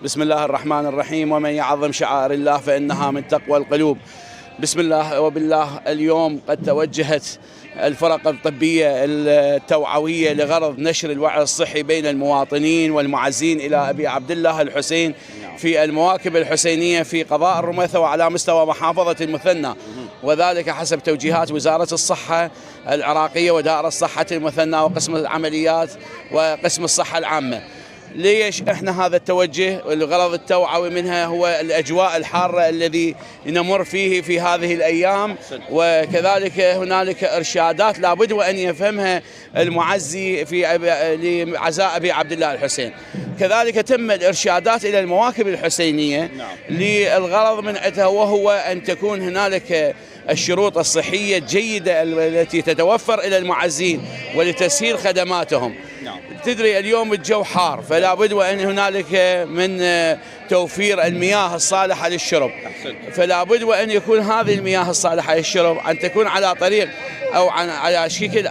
بسم الله الرحمن الرحيم. ومن يعظم شعائر الله فإنها من تقوى القلوب. بسم الله وبالله. اليوم قد توجهت الفرق الطبية التوعوية لغرض نشر الوعي الصحي بين المواطنين والمعزين إلى أبي عبد الله الحسين في المواكب الحسينية في قضاء الرميثة وعلى مستوى محافظة المثنى، وذلك حسب توجيهات وزارة الصحة العراقية ودائرة الصحة المثنى وقسم العمليات وقسم الصحة العامة. ليش احنا هذا التوجه؟ الغرض التوعوي منها هو الاجواء الحاره الذي نمر فيه في هذه الايام، وكذلك هنالك ارشادات لابد وان يفهمها المعزي في لعزاء ابي عبد الله الحسين. كذلك تم الارشادات الى المواكب الحسينيه للغرض من وهو ان تكون هنالك الشروط الصحيه الجيده التي تتوفر الى المعزين ولتسهيل خدماتهم. تدري اليوم الجو حار، فلا بد وان هنالك من توفير المياه الصالحه للشرب، فلا بد وان يكون هذه المياه الصالحه للشرب ان تكون على طريق او على شكل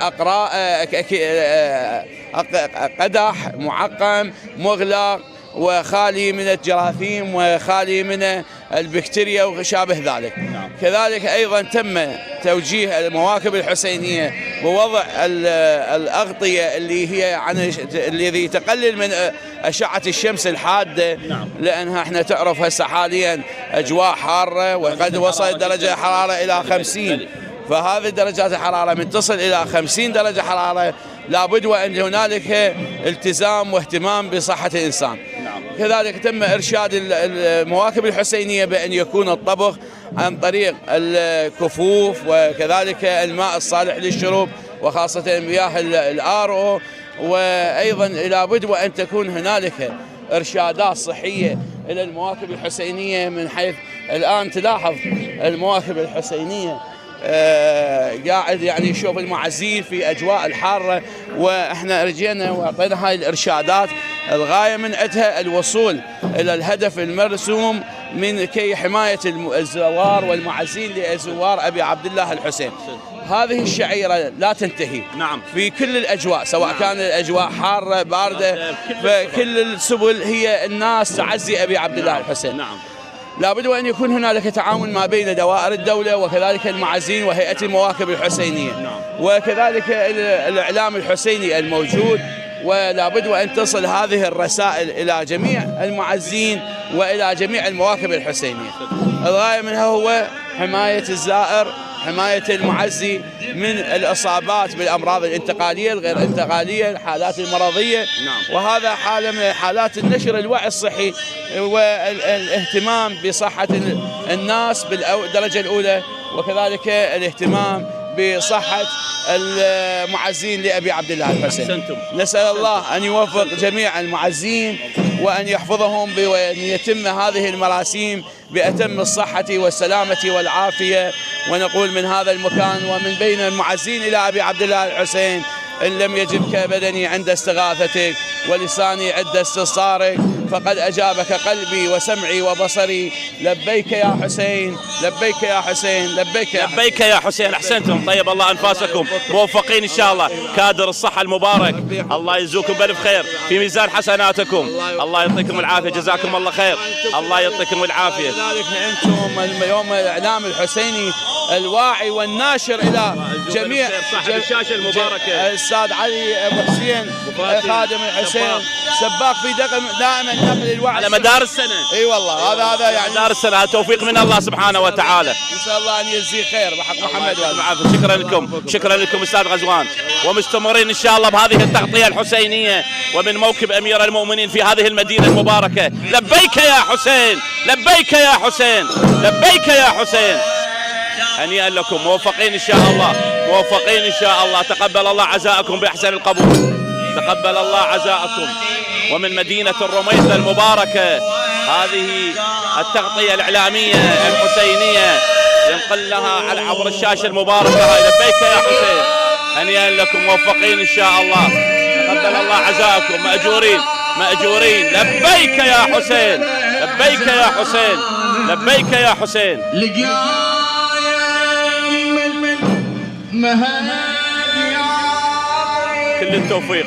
قدح معقم مغلق وخالي من الجراثيم وخالي من البكتيريا وشابه ذلك. كذلك أيضا تم توجيه المواكب الحسينية بوضع الأغطية اللي هي الذي تقلل من أشعة الشمس الحادة، لأنها احنا تعرف هسه حاليا أجواء حارة وقد وصلت درجة حرارة إلى 50، فهذه درجات الحرارة من تصل إلى 50 درجة حرارة لابد وأن هنالك التزام واهتمام بصحة الإنسان. كذلك تم إرشاد المواكب الحسينية بأن يكون الطبخ عن طريق الكفوف وكذلك الماء الصالح للشرب وخاصة مياه الآرو، وأيضا لابد وأن تكون هنالك إرشادات صحية إلى المواكب الحسينية، من حيث الآن تلاحظ المواكب الحسينية قاعد يعني يشوف المعزين في أجواء الحارة، وإحنا رجينا وأعطينا هاي الإرشادات. الغاية من عندها الوصول إلى الهدف المرسوم من كي حماية الزوار والمعزين لزوار أبي عبد الله الحسين. هذه الشعيرة لا تنتهي في كل الأجواء، سواء كان الأجواء حارة باردة، فكل السبل هي الناس تعزي أبي عبد الله الحسين. لابد وأن يكون هنالك تعاون ما بين دوائر الدولة وكذلك المعزين وهيئة المواكب الحسينية وكذلك الإعلام الحسيني الموجود، ولابد وأن تصل هذه الرسائل إلى جميع المعزين وإلى جميع المواكب الحسينية. الغاية منها هو حماية الزائر، حماية المعزي من الإصابات بالأمراض الانتقالية الغير انتقالية، الحالات المرضية، وهذا حالة من حالات النشر الوعي الصحي والاهتمام بصحة الناس بالدرجة الأولى، وكذلك الاهتمام بصحة المعزين لأبي عبد الله الحسين. نسأل الله أن يوفق جميع المعزين وأن يحفظهم وأن يتم هذه المراسيم بأتم الصحة والسلامة والعافية. ونقول من هذا المكان ومن بين المعزين إلى أبي عبد الله الحسين: إن لم يجبك بدني عند استغاثتك ولساني عند استنصارك فقد أجابك قلبي وسمعي وبصري. لبيك يا حسين، لبيك يا حسين، لبيك يا حسين. لبيك يا حسين. أحسنتم، طيب الله أنفاسكم، موفقين إن شاء الله. كادر الصحة المبارك، الله يجزوكم بألف خير في ميزان حسناتكم. الله يعطيكم العافية، جزاكم الله خير، الله يعطيكم العافية. لذلك أنتم يوم الإعلام الحسيني الواعي والناشر إلى جميع صاحب الشاشة المباركة الأستاذ علي أبو حسين خادم الحسين سباق في دائما نقل الوعي على مدار السنة. اي والله هذا يعني مدار السنة، توفيق من الله سبحانه وتعالى. نسأل الله أن يجزيه خير بحق محمد وآله. شكرا لكم، شكرا لكم أستاذ غزوان، ومستمرين إن شاء الله بهذه التغطية الحسينية ومن موكب أمير المؤمنين في هذه المدينة المباركة. لبيك يا حسين، لبيك يا حسين، لبيك يا حسين. هنيئا لكم، موفقين إن شاء الله، موفقين إن شاء الله. تقبل الله عزاءكم بأحسن القبول، تقبل الله عزاءكم. ومن مدينة الرميثة المباركة هذه التغطية الإعلامية الحسينية ينقل لها على عبر الشاشة المباركة هاي. لبيك يا حسين، هنيئا لكم، موفقين إن شاء الله. تقبل الله عزاءكم، مأجورين مأجورين. لبيك يا حسين، لبيك يا حسين، لبيك يا حسين. كل التوفيق،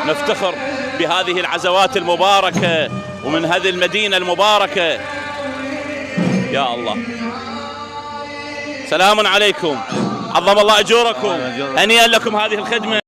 نفتخر بهذه العزوات المباركة ومن هذه المدينة المباركة. يا الله، سلام عليكم، عظم الله أجوركم، هنيئا لكم هذه الخدمة.